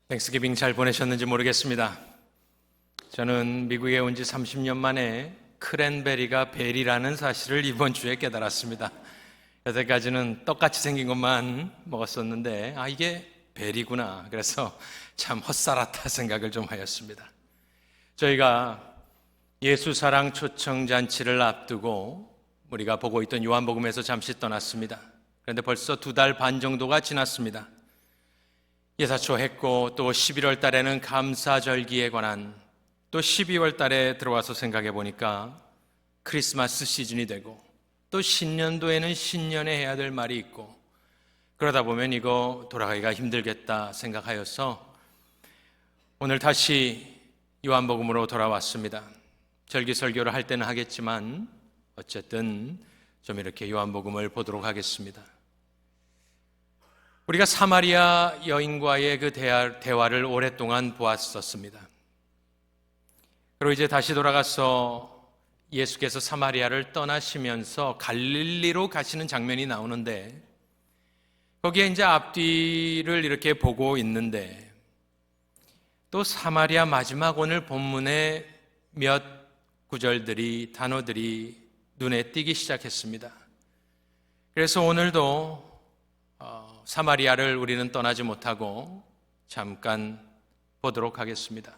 땡스기빙 잘 보내셨는지 모르겠습니다. 저는 미국에 온 지 30년 만에 크랜베리가 베리라는 사실을 이번 주에 깨달았습니다. 여태까지는 떡같이 생긴 것만 먹었었는데 이게 베리구나. 그래서 참 헛살았다 생각을 좀 하였습니다. 저희가 예수사랑 초청잔치를 앞두고 우리가 보고 있던 요한복음에서 잠시 떠났습니다. 그런데 벌써 2달 반 정도가 지났습니다. 예사초 했고 또 11월 달에는 감사절기에 관한, 또 12월 달에 들어와서 생각해 보니까 크리스마스 시즌이 되고 또 신년도에는 신년에 해야 될 말이 있고, 그러다 보면 이거 돌아가기가 힘들겠다 생각하여서 오늘 다시 요한복음으로 돌아왔습니다. 절기설교를 할 때는 하겠지만 어쨌든 좀 이렇게 요한복음을 보도록 하겠습니다. 우리가 사마리아 여인과의 그 대화를 오랫동안 보았었습니다. 그리고 이제 다시 돌아가서 예수께서 사마리아를 떠나시면서 갈릴리로 가시는 장면이 나오는데, 거기에 이제 앞뒤를 이렇게 보고 있는데 또 사마리아 마지막 오늘 본문의 몇 구절들이, 단어들이 눈에 띄기 시작했습니다. 그래서 오늘도 사마리아를 우리는 떠나지 못하고 잠깐 보도록 하겠습니다.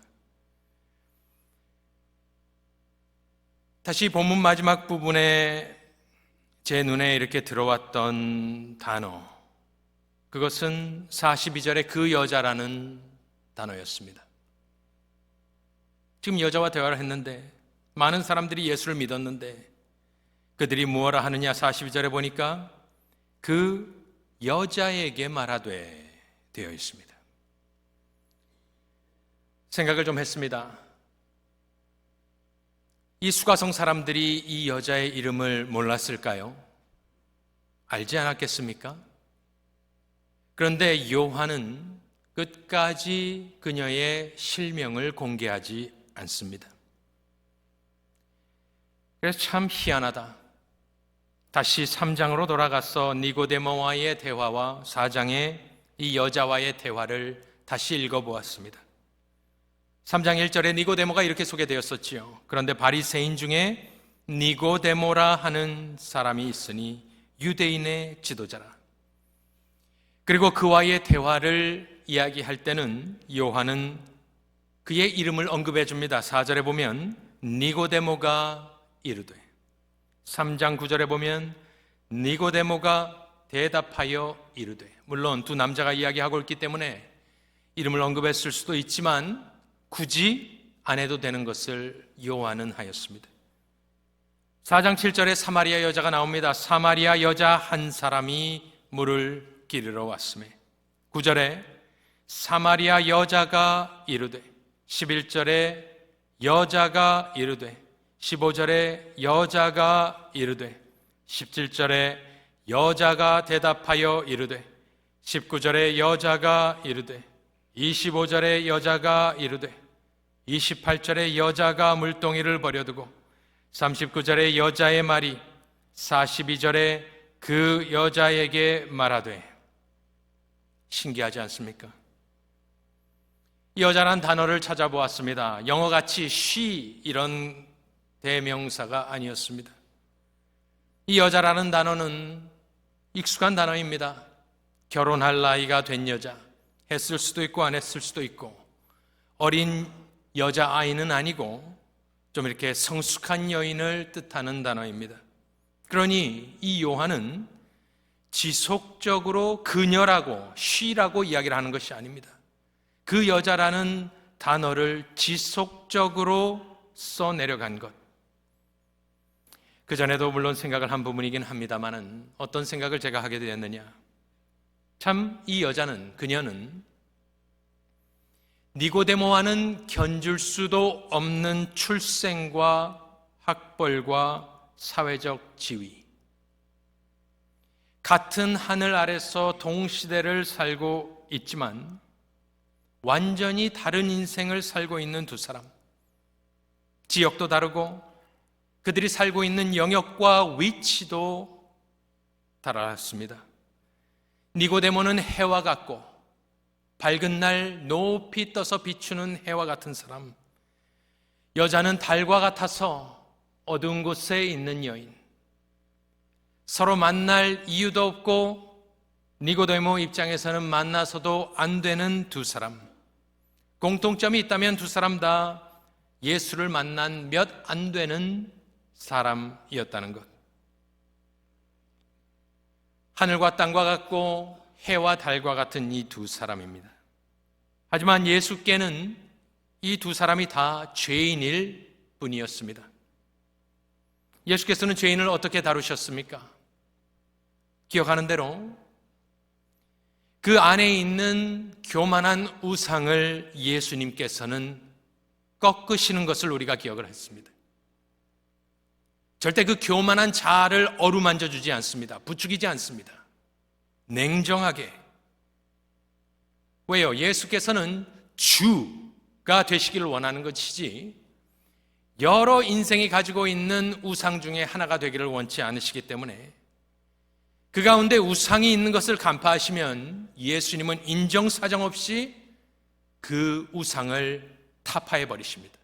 다시 본문 마지막 부분에 제 눈에 이렇게 들어왔던 단어, 그것은 42절의 그 여자라는 단어였습니다. 지금 여자와 대화를 했는데 많은 사람들이 예수를 믿었는데 그들이 무엇라 하느냐, 42절에 보니까 그 여자에게 말하되 되어 있습니다. 생각을 좀 했습니다. 이 수가성 사람들이 이 여자의 이름을 몰랐을까요? 알지 않았겠습니까? 그런데 요한은 끝까지 그녀의 실명을 공개하지 않습니다. 그래서 참 희한하다. 다시 3장으로 돌아가서 니고데모와의 대화와 4장의 이 여자와의 대화를 다시 읽어보았습니다. 3장 1절에 니고데모가 이렇게 소개되었었지요. 그런데 바리새인 중에 니고데모라 하는 사람이 있으니 유대인의 지도자라. 그리고 그와의 대화를 이야기할 때는 요한은 그의 이름을 언급해 줍니다. 4절에 보면 니고데모가 이르되, 3장 9절에 보면 니고데모가 대답하여 이르되, 물론 두 남자가 이야기하고 있기 때문에 이름을 언급했을 수도 있지만 굳이 안 해도 되는 것을 요한은 하였습니다. 4장 7절에 사마리아 여자가 나옵니다. 사마리아 여자 한 사람이 물을 기르러 왔으며, 9절에 사마리아 여자가 이르되, 11절에 여자가 이르되, 15절에 여자가 이르되, 17절에 여자가 대답하여 이르되, 19절에 여자가 이르되, 25절에 여자가 이르되, 28절에 여자가 물동이를 버려두고, 39절에 여자의 말이 42절에 그 여자에게 말하되. 신기하지 않습니까? 이 여자란 단어를 찾아보았습니다. 영어같이 she 이런 대명사가 아니었습니다. 이 여자라는 단어는 익숙한 단어입니다. 결혼할 나이가 된 여자, 했을 수도 있고 안 했을 수도 있고, 어린 여자아이는 아니고 좀 이렇게 성숙한 여인을 뜻하는 단어입니다. 그러니 이 요한은 지속적으로 그녀라고, she라고 이야기를 하는 것이 아닙니다. 그 여자라는 단어를 지속적으로 써내려간 것. 그 전에도 물론 생각을 한 부분이긴 합니다만은 어떤 생각을 제가 하게 되었느냐, 참 이 여자는, 그녀는 니고데모와는 견줄 수도 없는 출생과 학벌과 사회적 지위, 같은 하늘 아래서 동시대를 살고 있지만 완전히 다른 인생을 살고 있는 두 사람, 지역도 다르고 그들이 살고 있는 영역과 위치도 달랐습니다. 니고데모는 해와 같고 밝은 날 높이 떠서 비추는 해와 같은 사람, 여자는 달과 같아서 어두운 곳에 있는 여인, 서로 만날 이유도 없고 니고데모 입장에서는 만나서도 안 되는 두 사람, 공통점이 있다면 두 사람 다 예수를 만난 몇 안 되는 사람이었다는 것. 하늘과 땅과 같고 해와 달과 같은 이 두 사람입니다. 하지만 예수께는 이 두 사람이 다 죄인일 뿐이었습니다. 예수께서는 죄인을 어떻게 다루셨습니까? 기억하는 대로 그 안에 있는 교만한 우상을 예수님께서는 꺾으시는 것을 우리가 기억을 했습니다. 절대 그 교만한 자아를 어루만져 주지 않습니다. 부추기지 않습니다. 냉정하게. 왜요? 예수께서는 주가 되시기를 원하는 것이지 여러 인생이 가지고 있는 우상 중에 하나가 되기를 원치 않으시기 때문에 그 가운데 우상이 있는 것을 간파하시면 예수님은 인정사정 없이 그 우상을 타파해 버리십니다.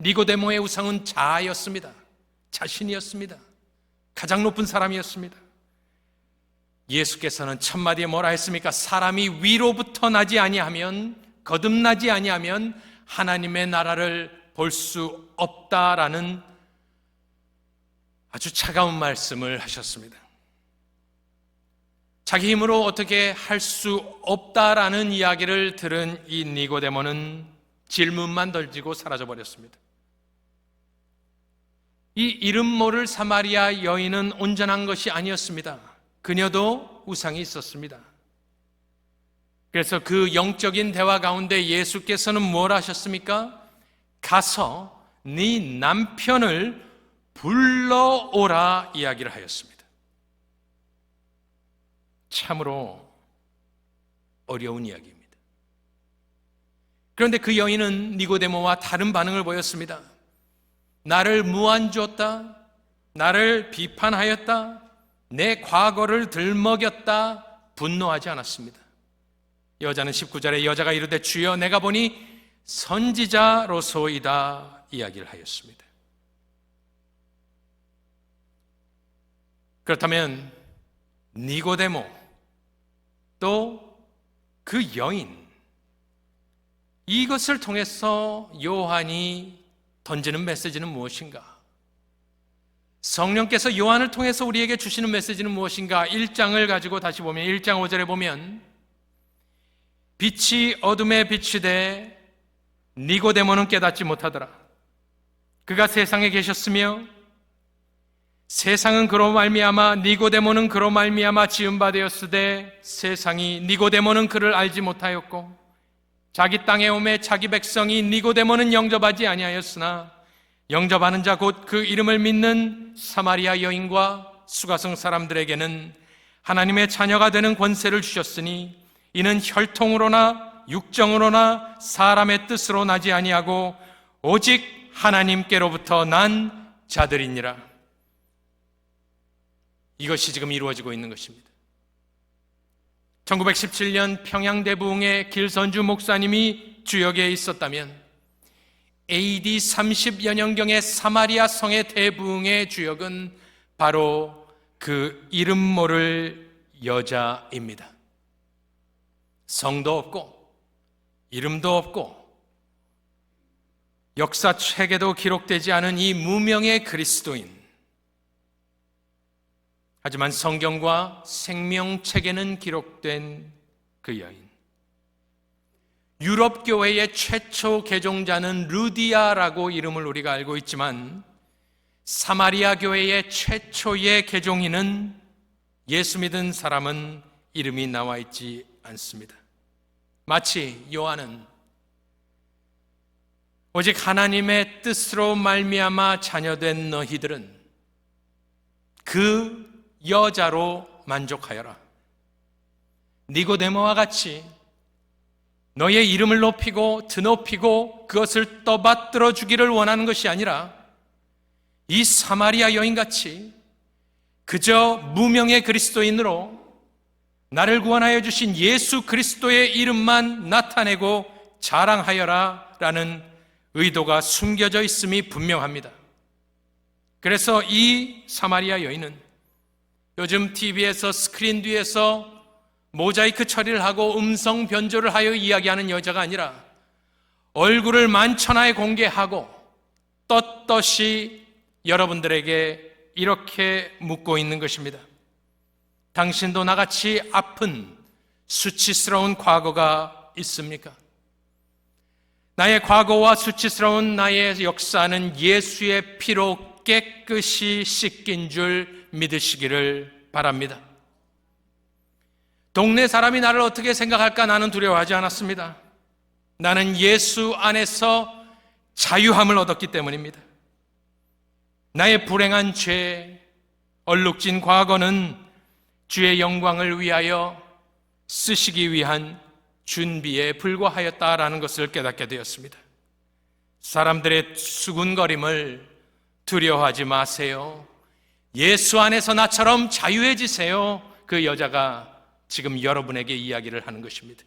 니고데모의 우상은 자아였습니다. 자신이었습니다. 가장 높은 사람이었습니다. 예수께서는 첫마디에 뭐라 했습니까? 사람이 위로부터 나지 아니하면, 거듭나지 아니하면 하나님의 나라를 볼 수 없다라는 아주 차가운 말씀을 하셨습니다. 자기 힘으로 어떻게 할 수 없다라는 이야기를 들은 이 니고데모는 질문만 던지고 사라져버렸습니다. 이 이름 모를 사마리아 여인은 온전한 것이 아니었습니다. 그녀도 우상이 있었습니다. 그래서 그 영적인 대화 가운데 예수께서는 뭘 하셨습니까? 가서 네 남편을 불러오라 이야기를 하였습니다. 참으로 어려운 이야기입니다. 그런데 그 여인은 니고데모와 다른 반응을 보였습니다. 나를 무안주었다, 나를 비판하였다, 내 과거를 들먹였다 분노하지 않았습니다. 여자는 19절에 여자가 이르되 주여 내가 보니 선지자로소이다 이야기를 하였습니다. 그렇다면 니고데모 또 그 여인, 이것을 통해서 요한이 던지는 메시지는 무엇인가? 성령께서 요한을 통해서 우리에게 주시는 메시지는 무엇인가? 1장을 가지고 다시 보면 1장 5절에 보면 빛이 어둠에 비치되 니고데모는 깨닫지 못하더라. 그가 세상에 계셨으며 세상은 그로 말미암아 니고데모는 그로 말미암아 지은 바 되었으되 세상이 니고데모는 그를 알지 못하였고 자기 땅에 오매 자기 백성이 니고데모는 영접하지 아니하였으나 영접하는 자 곧 그 이름을 믿는 사마리아 여인과 수가성 사람들에게는 하나님의 자녀가 되는 권세를 주셨으니 이는 혈통으로나 육정으로나 사람의 뜻으로 나지 아니하고 오직 하나님께로부터 난 자들이니라. 이것이 지금 이루어지고 있는 것입니다. 1917년 평양대부흥의 길선주 목사님이 주역에 있었다면 AD 30여 년경의 사마리아 성의 대부흥의 주역은 바로 그 이름 모를 여자입니다. 성도 없고 이름도 없고 역사책에도 기록되지 않은 이 무명의 그리스도인, 하지만 성경과 생명책에는 기록된 그 여인, 유럽 교회의 최초 개종자는 루디아라고 이름을 우리가 알고 있지만 사마리아 교회의 최초의 개종인은 예수 믿은 사람은 이름이 나와 있지 않습니다. 마치 요한은 오직 하나님의 뜻으로 말미암아 자녀된 너희들은 그 여자로 만족하여라. 니고데모와 같이 너의 이름을 높이고 드높이고 그것을 떠받들어 주기를 원하는 것이 아니라 이 사마리아 여인같이 그저 무명의 그리스도인으로 나를 구원하여 주신 예수 그리스도의 이름만 나타내고 자랑하여라 라는 의도가 숨겨져 있음이 분명합니다. 그래서 이 사마리아 여인은 요즘 TV에서 스크린 뒤에서 모자이크 처리를 하고 음성 변조를 하여 이야기하는 여자가 아니라 얼굴을 만천하에 공개하고 떳떳이 여러분들에게 이렇게 묻고 있는 것입니다. 당신도 나같이 아픈 수치스러운 과거가 있습니까? 나의 과거와 수치스러운 나의 역사는 예수의 피로 깨끗이 씻긴 줄 믿으시기를 바랍니다. 동네 사람이 나를 어떻게 생각할까 나는 두려워하지 않았습니다. 나는 예수 안에서 자유함을 얻었기 때문입니다. 나의 불행한 죄, 얼룩진 과거는 주의 영광을 위하여 쓰시기 위한 준비에 불과하였다라는 것을 깨닫게 되었습니다. 사람들의 수군거림을 두려워하지 마세요. 예수 안에서 나처럼 자유해지세요. 그 여자가 지금 여러분에게 이야기를 하는 것입니다.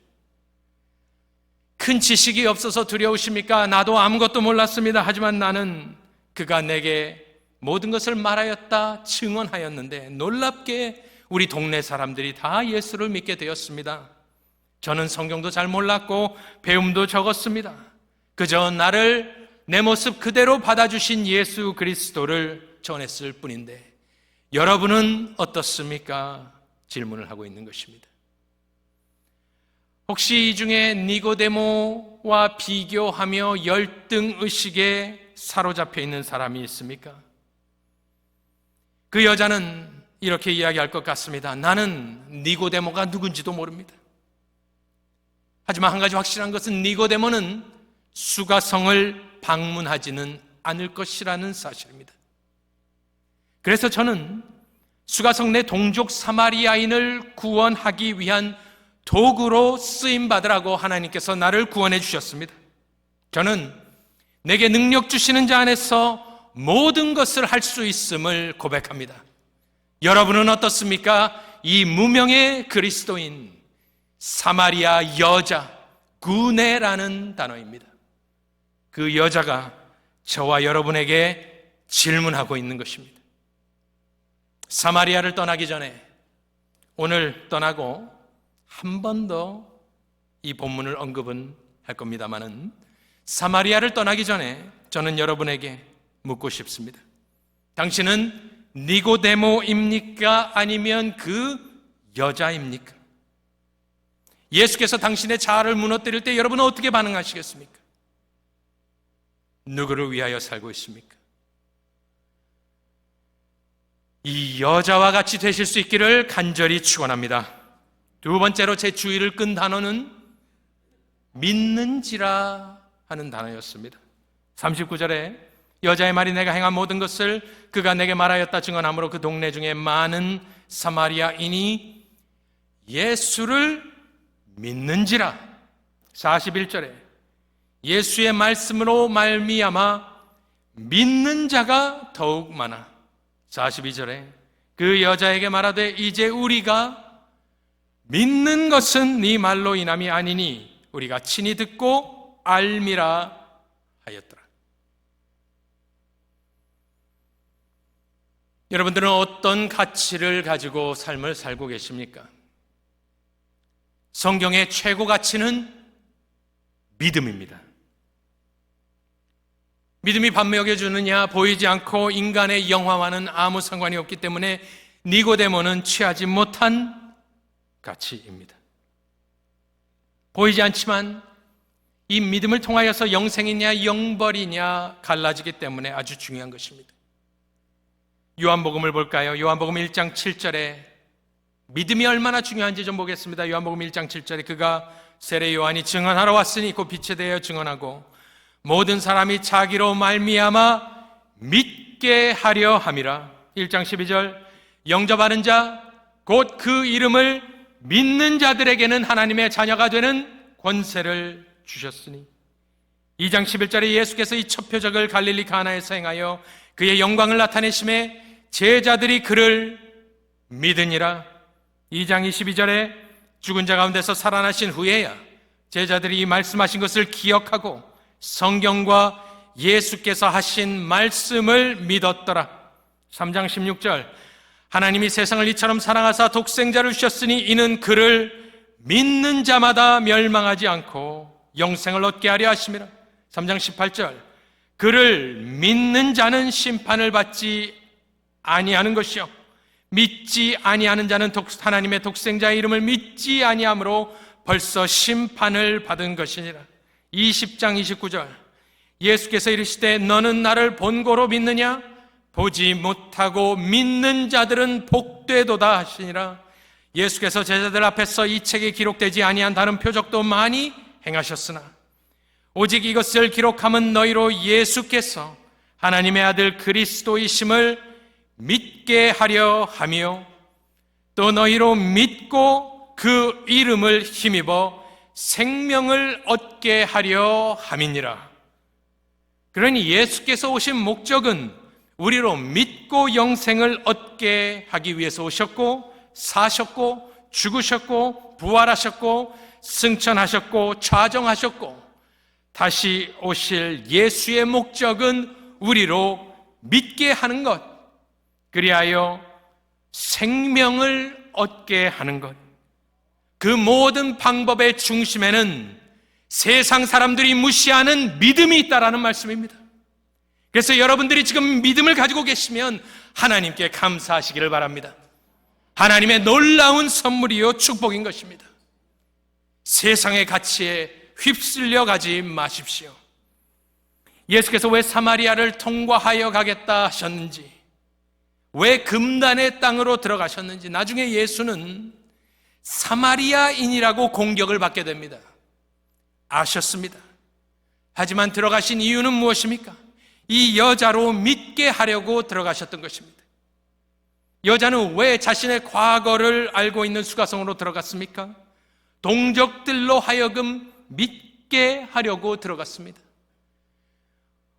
큰 지식이 없어서 두려우십니까? 나도 아무것도 몰랐습니다. 하지만 나는 그가 내게 모든 것을 말하였다 증언하였는데 놀랍게 우리 동네 사람들이 다 예수를 믿게 되었습니다. 저는 성경도 잘 몰랐고 배움도 적었습니다. 그저 나를 내 모습 그대로 받아주신 예수 그리스도를 전했을 뿐인데 여러분은 어떻습니까? 질문을 하고 있는 것입니다. 혹시 이 중에 니고데모와 비교하며 열등의식에 사로잡혀 있는 사람이 있습니까? 그 여자는 이렇게 이야기할 것 같습니다. 나는 니고데모가 누군지도 모릅니다. 하지만 한 가지 확실한 것은 니고데모는 수가성을 방문하지는 않을 것이라는 사실입니다. 그래서 저는 수가성 내 동족 사마리아인을 구원하기 위한 도구로 쓰임받으라고 하나님께서 나를 구원해 주셨습니다. 저는 내게 능력 주시는 자 안에서 모든 것을 할 수 있음을 고백합니다. 여러분은 어떻습니까? 이 무명의 그리스도인 사마리아 여자 구네라는 단어입니다. 그 여자가 저와 여러분에게 질문하고 있는 것입니다. 사마리아를 떠나기 전에 오늘 떠나고 한 번 더 이 본문을 언급은 할 겁니다만은 사마리아를 떠나기 전에 저는 여러분에게 묻고 싶습니다. 당신은 니고데모입니까? 아니면 그 여자입니까? 예수께서 당신의 자아를 무너뜨릴 때 여러분은 어떻게 반응하시겠습니까? 누구를 위하여 살고 있습니까? 이 여자와 같이 되실 수 있기를 간절히 축원합니다. 두 번째로 제 주의를 끈 단어는 믿는지라 하는 단어였습니다. 39절에 여자의 말이 내가 행한 모든 것을 그가 내게 말하였다 증언하므로 그 동네 중에 많은 사마리아인이 예수를 믿는지라. 41절에 예수의 말씀으로 말미암아 믿는 자가 더욱 많아. 42절에 그 여자에게 말하되 이제 우리가 믿는 것은 네 말로 인함이 아니니 우리가 친히 듣고 알미라 하였더라. 여러분들은 어떤 가치를 가지고 삶을 살고 계십니까? 성경의 최고 가치는 믿음입니다. 믿음이 밥 먹여주느냐? 보이지 않고 인간의 영화와는 아무 상관이 없기 때문에 니고데모는 취하지 못한 가치입니다. 보이지 않지만 이 믿음을 통하여서 영생이냐 영벌이냐 갈라지기 때문에 아주 중요한 것입니다. 요한복음을 볼까요? 요한복음 1장 7절에 믿음이 얼마나 중요한지 좀 보겠습니다. 요한복음 1장 7절에 그가 세례 요한이 증언하러 왔으니 곧 빛에 대하여 증언하고 모든 사람이 자기로 말미암아 믿게 하려 함이라. 1장 12절 영접하는 자 곧 그 이름을 믿는 자들에게는 하나님의 자녀가 되는 권세를 주셨으니. 2장 11절에 예수께서 이 첫 표적을 갈릴리 가나에서 행하여 그의 영광을 나타내심에 제자들이 그를 믿으니라. 2장 22절에 죽은 자 가운데서 살아나신 후에야 제자들이 이 말씀하신 것을 기억하고 성경과 예수께서 하신 말씀을 믿었더라. 3장 16절, 하나님이 세상을 이처럼 사랑하사 독생자를 주셨으니 이는 그를 믿는 자마다 멸망하지 않고 영생을 얻게 하려 하심이라. 3장 18절, 그를 믿는 자는 심판을 받지 아니하는 것이요 믿지 아니하는 자는 하나님의 독생자의 이름을 믿지 아니함으로 벌써 심판을 받은 것이니라. 20장 29절, 예수께서 이르시되 너는 나를 본고로 믿느냐? 보지 못하고 믿는 자들은 복되도다 하시니라. 예수께서 제자들 앞에서 이 책에 기록되지 아니한 다른 표적도 많이 행하셨으나 오직 이것을 기록함은 너희로 예수께서 하나님의 아들 그리스도이심을 믿게 하려 하며 또 너희로 믿고 그 이름을 힘입어 생명을 얻게 하려 함이니라. 그러니 예수께서 오신 목적은 우리로 믿고 영생을 얻게 하기 위해서 오셨고, 사셨고, 죽으셨고, 부활하셨고, 승천하셨고, 좌정하셨고, 다시 오실 예수의 목적은 우리로 믿게 하는 것, 그리하여 생명을 얻게 하는 것. 그 모든 방법의 중심에는 세상 사람들이 무시하는 믿음이 있다라는 말씀입니다. 그래서 여러분들이 지금 믿음을 가지고 계시면 하나님께 감사하시기를 바랍니다. 하나님의 놀라운 선물이요 축복인 것입니다. 세상의 가치에 휩쓸려 가지 마십시오. 예수께서 왜 사마리아를 통과하여 가겠다 하셨는지, 왜 금단의 땅으로 들어가셨는지, 나중에 예수는 사마리아인이라고 공격을 받게 됩니다. 아셨습니다. 하지만 들어가신 이유는 무엇입니까? 이 여자로 믿게 하려고 들어가셨던 것입니다. 여자는 왜 자신의 과거를 알고 있는 수가성으로 들어갔습니까? 동족들로 하여금 믿게 하려고 들어갔습니다.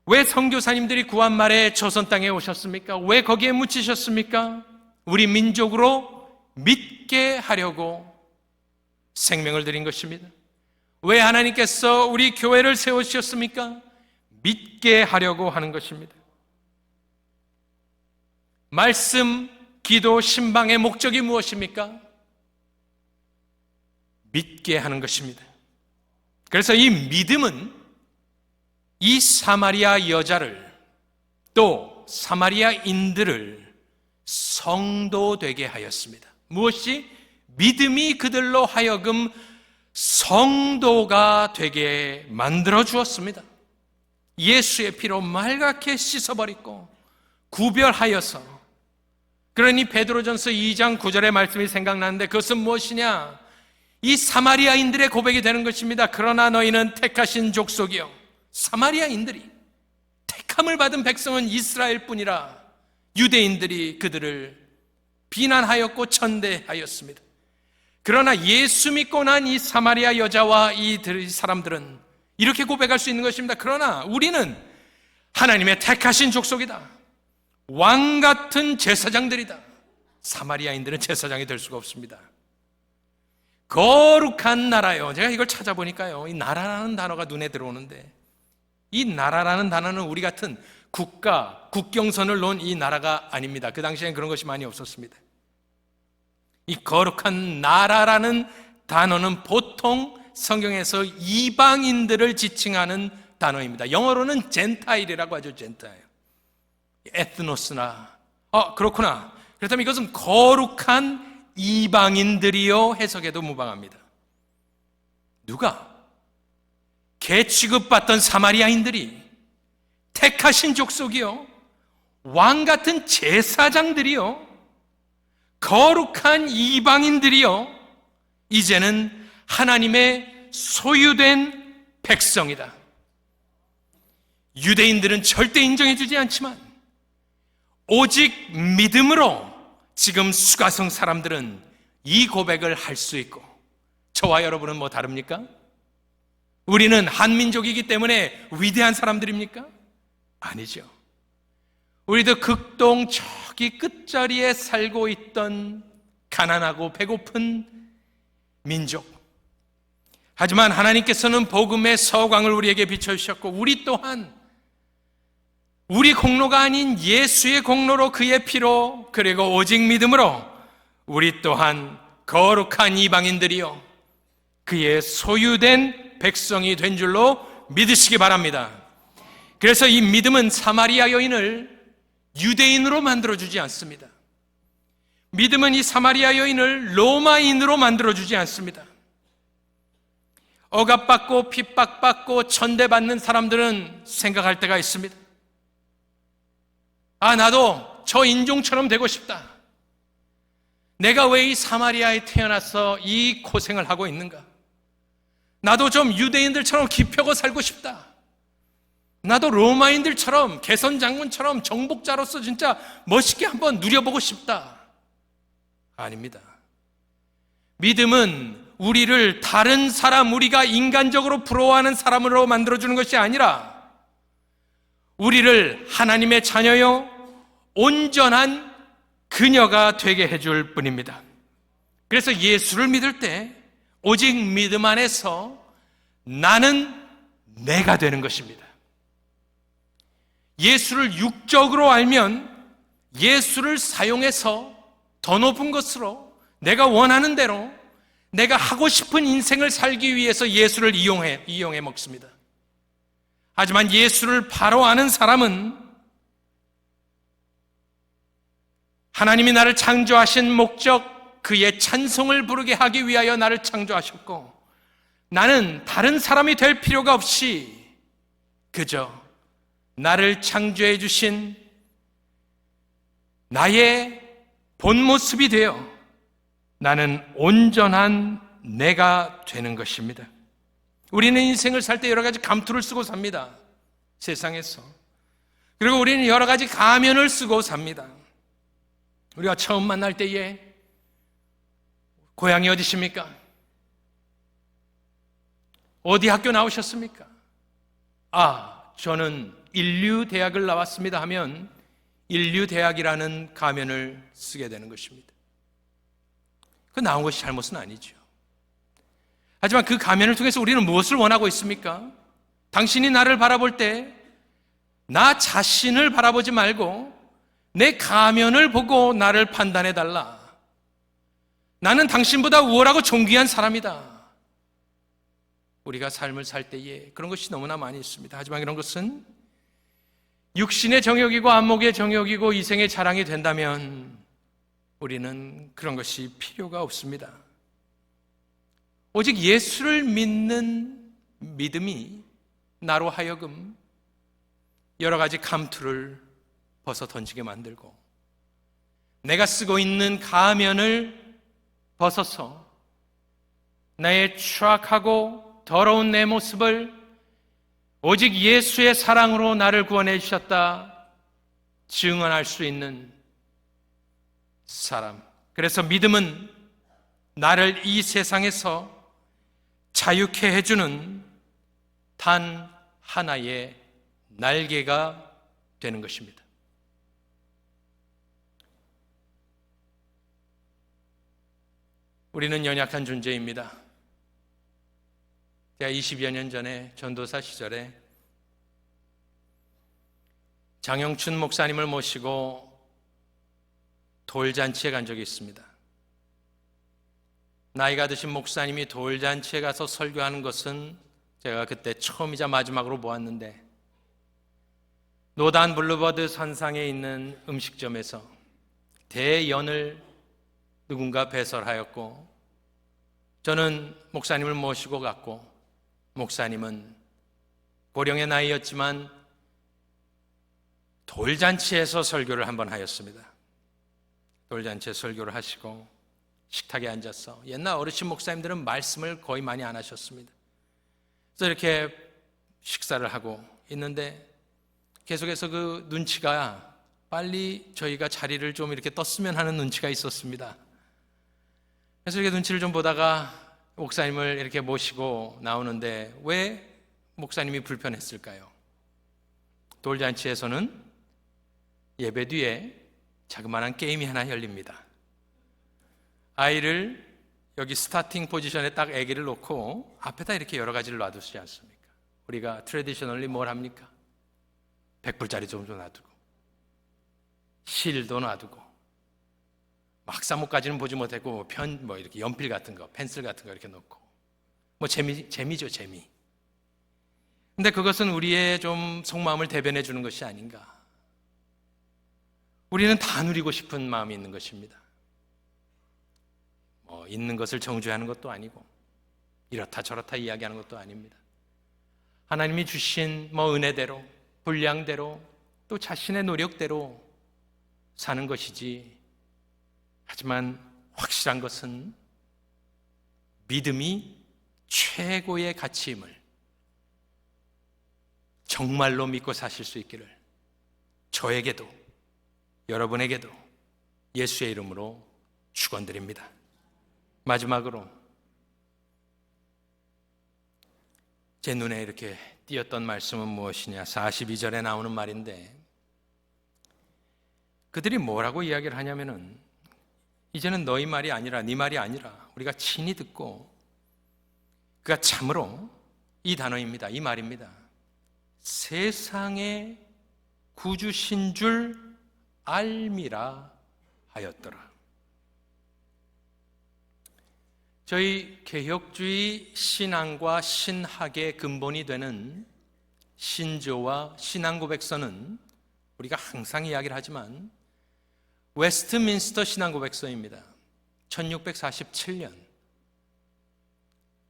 왜 선교사님들이 구한말에 조선 땅에 오셨습니까? 왜 거기에 묻히셨습니까? 우리 민족으로 믿게 하려고 생명을 드린 것입니다. 왜 하나님께서 우리 교회를 세우셨습니까? 믿게 하려고 하는 것입니다. 말씀, 기도, 신방의 목적이 무엇입니까? 믿게 하는 것입니다. 그래서 이 믿음은 이 사마리아 여자를, 또 사마리아인들을 성도 되게 하였습니다. 무엇이? 믿음이 그들로 하여금 성도가 되게 만들어 주었습니다. 예수의 피로 말갛게 씻어버리고 구별하여서. 그러니 베드로전서 2장 9절의 말씀이 생각나는데 그것은 무엇이냐? 이 사마리아인들의 고백이 되는 것입니다. 그러나 너희는 택하신 족속이요, 사마리아인들이, 택함을 받은 백성은 이스라엘뿐이라 유대인들이 그들을 비난하였고 천대하였습니다. 그러나 예수 믿고 난 이 사마리아 여자와 이 사람들은 이렇게 고백할 수 있는 것입니다. 그러나 우리는 하나님의 택하신 족속이다. 왕 같은 제사장들이다. 사마리아인들은 제사장이 될 수가 없습니다. 거룩한 나라요. 제가 이걸 찾아보니까요, 이 나라라는 단어가 눈에 들어오는데, 이 나라라는 단어는 우리 같은 국가, 국경선을 놓은 이 나라가 아닙니다. 그 당시에는 그런 것이 많이 없었습니다. 이 거룩한 나라라는 단어는 보통 성경에서 이방인들을 지칭하는 단어입니다. 영어로는 젠타일이라고 하죠. 젠타일. 에트노스나. 그렇구나. 그렇다면 이것은 거룩한 이방인들이요 해석에도 무방합니다. 누가? 개 취급받던 사마리아인들이, 택하신 족속이요, 왕 같은 제사장들이요, 거룩한 이방인들이요, 이제는 하나님의 소유된 백성이다. 유대인들은 절대 인정해주지 않지만 오직 믿음으로 지금 수가성 사람들은 이 고백을 할 수 있고, 저와 여러분은 뭐 다릅니까? 우리는 한민족이기 때문에 위대한 사람들입니까? 아니죠. 우리도 극동 저기 끝자리에 살고 있던 가난하고 배고픈 민족. 하지만 하나님께서는 복음의 서광을 우리에게 비춰주셨고, 우리 또한 우리 공로가 아닌 예수의 공로로, 그의 피로, 그리고 오직 믿음으로 우리 또한 거룩한 이방인들이요 그의 소유된 백성이 된 줄로 믿으시기 바랍니다. 그래서 이 믿음은 사마리아 여인을 유대인으로 만들어주지 않습니다. 믿음은 이 사마리아 여인을 로마인으로 만들어주지 않습니다. 억압받고 핍박받고 천대받는 사람들은 생각할 때가 있습니다. 나도 저 인종처럼 되고 싶다. 내가 왜 이 사마리아에 태어나서 이 고생을 하고 있는가? 나도 좀 유대인들처럼 기펴고 살고 싶다. 나도 로마인들처럼, 개선장군처럼 정복자로서 진짜 멋있게 한번 누려보고 싶다. 아닙니다. 믿음은 우리를 다른 사람, 우리가 인간적으로 부러워하는 사람으로 만들어주는 것이 아니라 우리를 하나님의 자녀요 온전한 그녀가 되게 해줄 뿐입니다. 그래서 예수를 믿을 때 오직 믿음 안에서 나는 내가 되는 것입니다. 예수를 육적으로 알면 예수를 사용해서 더 높은 것으로 내가 원하는 대로 내가 하고 싶은 인생을 살기 위해서 예수를 이용해 먹습니다. 하지만 예수를 바로 아는 사람은 하나님이 나를 창조하신 목적, 그의 찬송을 부르게 하기 위하여 나를 창조하셨고, 나는 다른 사람이 될 필요가 없이 그저 나를 창조해 주신 나의 본 모습이 되어 나는 온전한 내가 되는 것입니다. 우리는 인생을 살 때 여러 가지 감투를 쓰고 삽니다. 세상에서. 그리고 우리는 여러 가지 가면을 쓰고 삽니다. 우리가 처음 만날 때에 고향이 어디십니까? 어디 학교 나오셨습니까? 저는 인류대학을 나왔습니다 하면 인류대학이라는 가면을 쓰게 되는 것입니다. 그 나온 것이 잘못은 아니죠. 하지만 그 가면을 통해서 우리는 무엇을 원하고 있습니까? 당신이 나를 바라볼 때 나 자신을 바라보지 말고 내 가면을 보고 나를 판단해달라. 나는 당신보다 우월하고 존귀한 사람이다. 우리가 삶을 살 때에 그런 것이 너무나 많이 있습니다. 하지만 이런 것은 육신의 정욕이고 안목의 정욕이고 이생의 자랑이 된다면 우리는 그런 것이 필요가 없습니다. 오직 예수를 믿는 믿음이 나로 하여금 여러 가지 감투를 벗어 던지게 만들고 내가 쓰고 있는 가면을 벗어서 나의 추악하고 더러운 내 모습을 오직 예수의 사랑으로 나를 구원해 주셨다 증언할 수 있는 사람. 그래서 믿음은 나를 이 세상에서 자유케 해주는 단 하나의 날개가 되는 것입니다. 우리는 연약한 존재입니다. 제가 20여 년 전에 전도사 시절에 장영춘 목사님을 모시고 돌잔치에 간 적이 있습니다. 나이가 드신 목사님이 돌잔치에 가서 설교하는 것은 제가 그때 처음이자 마지막으로 보았는데, 노단 블루버드 선상에 있는 음식점에서 대연을 누군가 배설하였고, 저는 목사님을 모시고 갔고, 목사님은 고령의 나이였지만 돌잔치에서 설교를 한번 하였습니다. 돌잔치에 설교를 하시고 식탁에 앉아서, 옛날 어르신 목사님들은 말씀을 거의 많이 안 하셨습니다. 그래서 이렇게 식사를 하고 있는데 계속해서 그 눈치가 빨리 저희가 자리를 좀 이렇게 떴으면 하는 눈치가 있었습니다. 그래서 이렇게 눈치를 좀 보다가 목사님을 이렇게 모시고 나오는데 왜 목사님이 불편했을까요? 돌잔치에서는 예배 뒤에 자그마한 게임이 하나 열립니다. 아이를 여기 스타팅 포지션에 딱 아기를 놓고 앞에다 이렇게 여러 가지를 놔두지 않습니까? 우리가 트레디셔널리 뭘 합니까? 100불짜리 좀 놔두고 실도 놔두고 막사목까지는 보지 못했고 이렇게 연필 같은 거, 펜슬 같은 거 이렇게 놓고 재미죠, 재미. 근데 그것은 우리의 좀 속마음을 대변해 주는 것이 아닌가. 우리는 다 누리고 싶은 마음이 있는 것입니다. 있는 것을 정죄하는 것도 아니고 이렇다 저렇다 이야기하는 것도 아닙니다. 하나님이 주신 은혜대로, 분량대로, 또 자신의 노력대로 사는 것이지. 하지만 확실한 것은 믿음이 최고의 가치임을 정말로 믿고 사실 수 있기를 저에게도 여러분에게도 예수의 이름으로 축원드립니다. 마지막으로 제 눈에 이렇게 띄었던 말씀은 무엇이냐? 42절에 나오는 말인데 그들이 뭐라고 이야기를 하냐면은 이제는 너희 말이 아니라 네 말이 아니라 우리가 친히 듣고 그가 참으로 이 단어입니다. 이 말입니다. 세상의 구주신 줄 알미라 하였더라. 저희 개혁주의 신앙과 신학의 근본이 되는 신조와 신앙고백서는 우리가 항상 이야기를 하지만 웨스트민스터 신앙고백서입니다. 1647년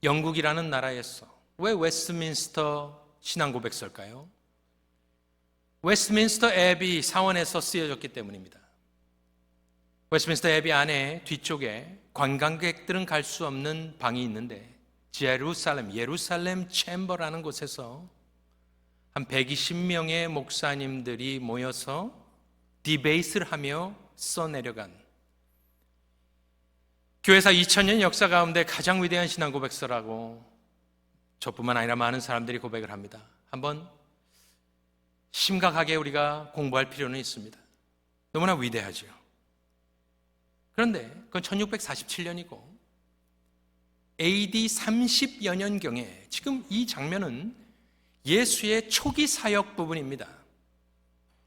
영국이라는 나라에서 왜 웨스트민스터 신앙고백서일까요? 웨스트민스터 애비 사원에서 쓰여졌기 때문입니다. 웨스트민스터 애비 안에 뒤쪽에 관광객들은 갈 수 없는 방이 있는데 예루살렘 챔버라는 곳에서 한 120명의 목사님들이 모여서 디베이트를 하며 써내려간 교회사 2000년 역사 가운데 가장 위대한 신앙 고백서라고 저뿐만 아니라 많은 사람들이 고백을 합니다. 한번 심각하게 우리가 공부할 필요는 있습니다. 너무나 위대하죠. 그런데 그건 1647년이고 AD 30여 년경에 지금 이 장면은 예수의 초기 사역 부분입니다.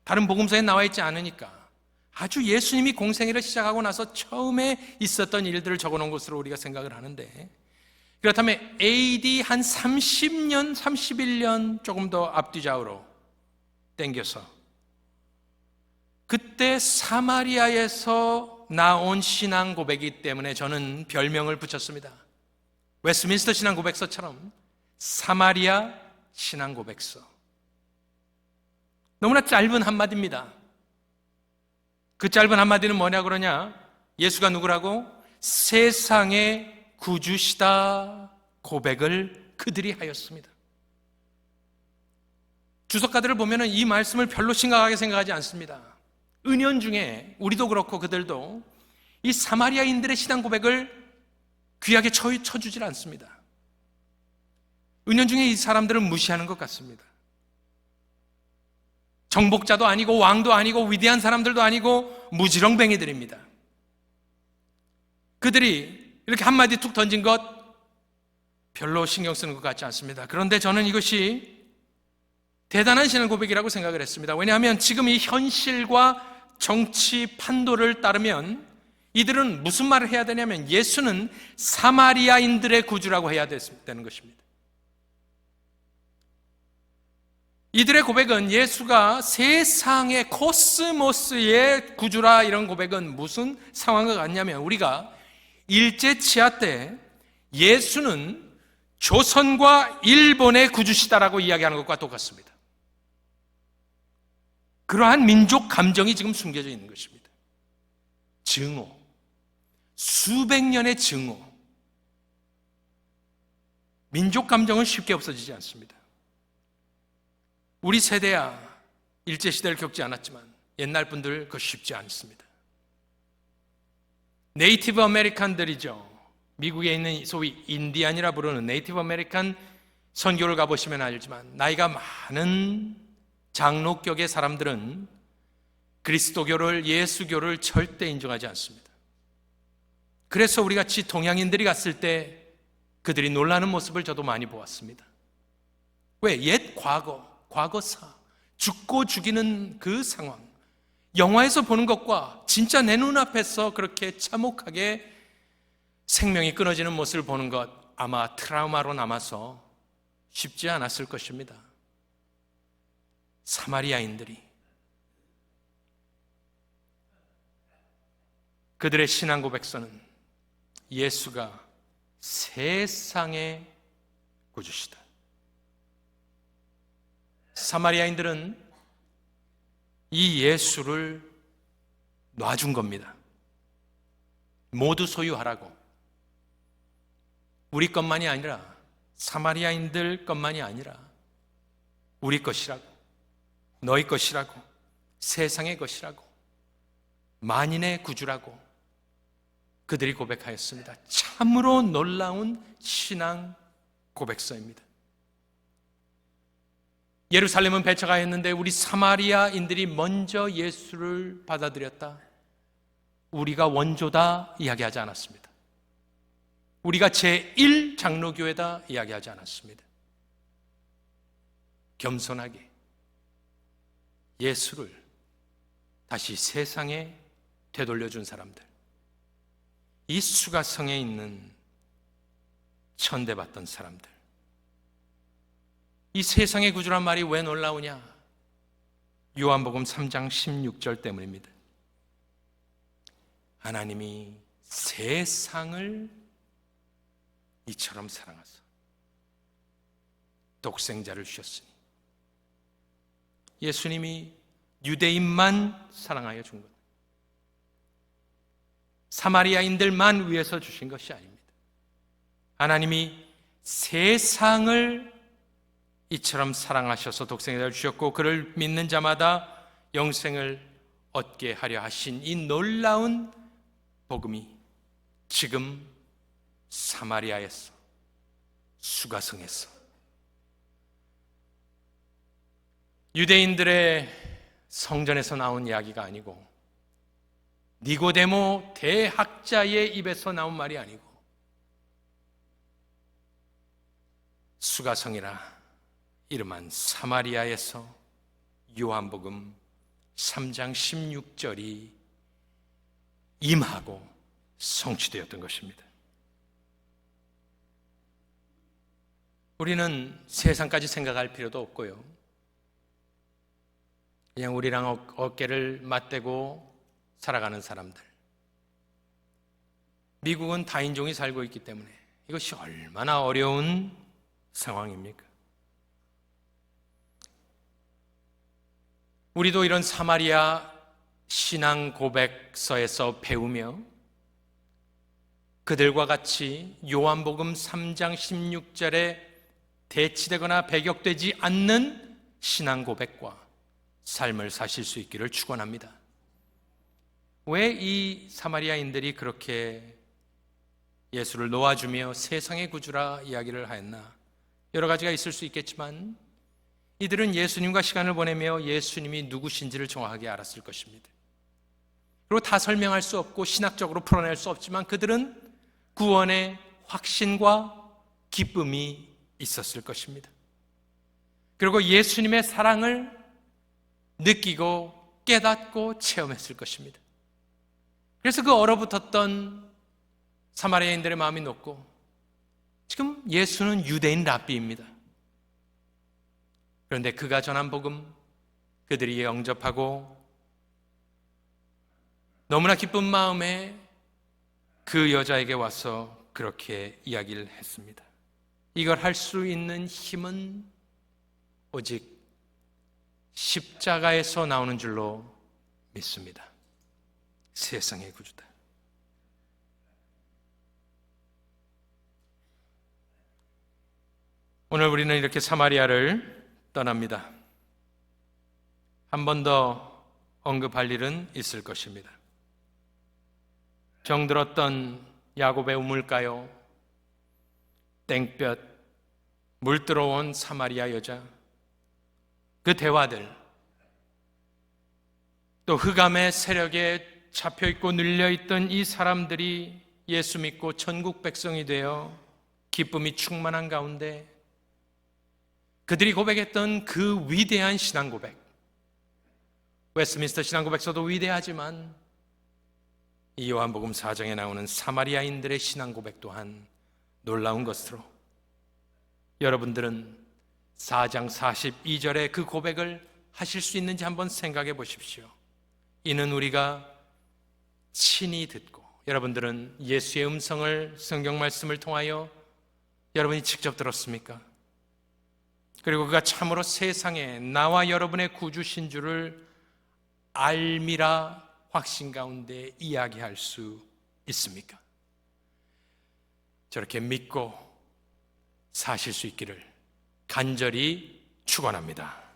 다른 복음서에 나와 있지 않으니까 아주 예수님이 공생애를 시작하고 나서 처음에 있었던 일들을 적어놓은 것으로 우리가 생각을 하는데, 그렇다면 AD 한 30년, 31년 조금 더 앞뒤좌우로 땡겨서 그때 사마리아에서 나온 신앙 고백이기 때문에 저는 별명을 붙였습니다. 웨스트민스터 신앙 고백서처럼 사마리아 신앙 고백서. 너무나 짧은 한마디입니다. 그 짧은 한마디는 뭐냐 그러냐? 예수가 누구라고? 세상의 구주시다 고백을 그들이 하였습니다. 주석가들을 보면 이 말씀을 별로 심각하게 생각하지 않습니다. 은연중에 우리도 그렇고 그들도 이 사마리아인들의 신앙 고백을 귀하게 쳐주질 않습니다. 은연중에 이 사람들은 무시하는 것 같습니다. 정복자도 아니고 왕도 아니고 위대한 사람들도 아니고 무지렁뱅이들입니다. 그들이 이렇게 한마디 툭 던진 것 별로 신경 쓰는 것 같지 않습니다. 그런데 저는 이것이 대단한 신앙 고백이라고 생각을 했습니다. 왜냐하면 지금 이 현실과 정치 판도를 따르면 이들은 무슨 말을 해야 되냐면 예수는 사마리아인들의 구주라고 해야 되는 것입니다. 이들의 고백은 예수가 세상의 코스모스의 구주라, 이런 고백은 무슨 상황과 같냐면 우리가 일제치하 때 예수는 조선과 일본의 구주시다라고 이야기하는 것과 똑같습니다. 그러한 민족 감정이 지금 숨겨져 있는 것입니다. 증오, 수백 년의 증오. 민족 감정은 쉽게 없어지지 않습니다. 우리 세대야 일제시대를 겪지 않았지만 옛날 분들 그거 쉽지 않습니다. 네이티브 아메리칸들이죠. 미국에 있는 소위 인디안이라 부르는 네이티브 아메리칸 선교를 가보시면 알지만 나이가 많은 장로격의 사람들은 그리스도교를, 예수교를 절대 인정하지 않습니다. 그래서 우리 같이 동양인들이 갔을 때 그들이 놀라는 모습을 저도 많이 보았습니다. 왜? 옛 과거사, 죽고 죽이는 그 상황, 영화에서 보는 것과 진짜 내 눈앞에서 그렇게 참혹하게 생명이 끊어지는 모습을 보는 것, 아마 트라우마로 남아서 쉽지 않았을 것입니다. 사마리아인들이 그들의 신앙 고백서는 예수가 세상의 구주시다. 사마리아인들은 이 예수를 놔준 겁니다. 모두 소유하라고. 우리 것만이 아니라, 사마리아인들 것만이 아니라 우리 것이라고, 너희 것이라고, 세상의 것이라고, 만인의 구주라고 그들이 고백하였습니다. 참으로 놀라운 신앙 고백서입니다. 예루살렘은 배척하였는데 우리 사마리아인들이 먼저 예수를 받아들였다. 우리가 원조다 이야기하지 않았습니다. 우리가 제1장로교회다 이야기하지 않았습니다. 겸손하게 예수를 다시 세상에 되돌려준 사람들, 이 수가성에 있는 천대받던 사람들, 이 세상의 구주란 말이 왜 놀라우냐? 요한복음 3장 16절 때문입니다. 하나님이 세상을 이처럼 사랑하사 독생자를 주셨으니, 예수님이 유대인만 사랑하여 준 것, 사마리아인들만 위해서 주신 것이 아닙니다. 하나님이 세상을 이처럼 사랑하셔서 독생자를 주셨고 그를 믿는 자마다 영생을 얻게 하려 하신 이 놀라운 복음이 지금 사마리아에서, 수가성에서, 유대인들의 성전에서 나온 이야기가 아니고 니고데모 대학자의 입에서 나온 말이 아니고 수가성이라 이름한 사마리아에서 요한복음 3장 16절이 임하고 성취되었던 것입니다. 우리는 세상까지 생각할 필요도 없고요, 그냥 우리랑 어깨를 맞대고 살아가는 사람들, 미국은 다인종이 살고 있기 때문에 이것이 얼마나 어려운 상황입니까? 우리도 이런 사마리아 신앙 고백서에서 배우며 그들과 같이 요한복음 3장 16절에 대치되거나 배격되지 않는 신앙 고백과 삶을 사실 수 있기를 축원합니다. 왜 이 사마리아인들이 그렇게 예수를 놓아주며 세상의 구주라 이야기를 하였나? 여러 가지가 있을 수 있겠지만 이들은 예수님과 시간을 보내며 예수님이 누구신지를 정확하게 알았을 것입니다. 그리고 다 설명할 수 없고 신학적으로 풀어낼 수 없지만 그들은 구원의 확신과 기쁨이 있었을 것입니다. 그리고 예수님의 사랑을 느끼고 깨닫고 체험했을 것입니다. 그래서 그 얼어붙었던 사마리아인들의 마음이 녹고, 지금 예수는 유대인 랍비입니다. 그런데 그가 전한 복음, 그들이 영접하고 너무나 기쁜 마음에 그 여자에게 와서 그렇게 이야기를 했습니다. 이걸 할 수 있는 힘은 오직 십자가에서 나오는 줄로 믿습니다. 세상의 구주다. 오늘 우리는 이렇게 사마리아를 떠납니다. 한 번 더 언급할 일은 있을 것입니다. 병들었던 야곱의 우물가요, 땡볕, 물 들어온 사마리아 여자, 그 대화들, 또 흑암의 세력에 잡혀있고 눌려있던 이 사람들이 예수 믿고 천국 백성이 되어 기쁨이 충만한 가운데 그들이 고백했던 그 위대한 신앙 고백, 웨스트민스터 신앙 고백서도 위대하지만 이 요한복음 4장에 나오는 사마리아인들의 신앙 고백 또한 놀라운 것으로 여러분들은 4장 42절의 그 고백을 하실 수 있는지 한번 생각해 보십시오. 이는 우리가 친히 듣고, 여러분들은 예수의 음성을 성경 말씀을 통하여 여러분이 직접 들었습니까? 그리고 그가 참으로 세상에 나와 여러분의 구주신 줄을 알미라 확신 가운데 이야기할 수 있습니까? 저렇게 믿고 사실 수 있기를 간절히 축원합니다.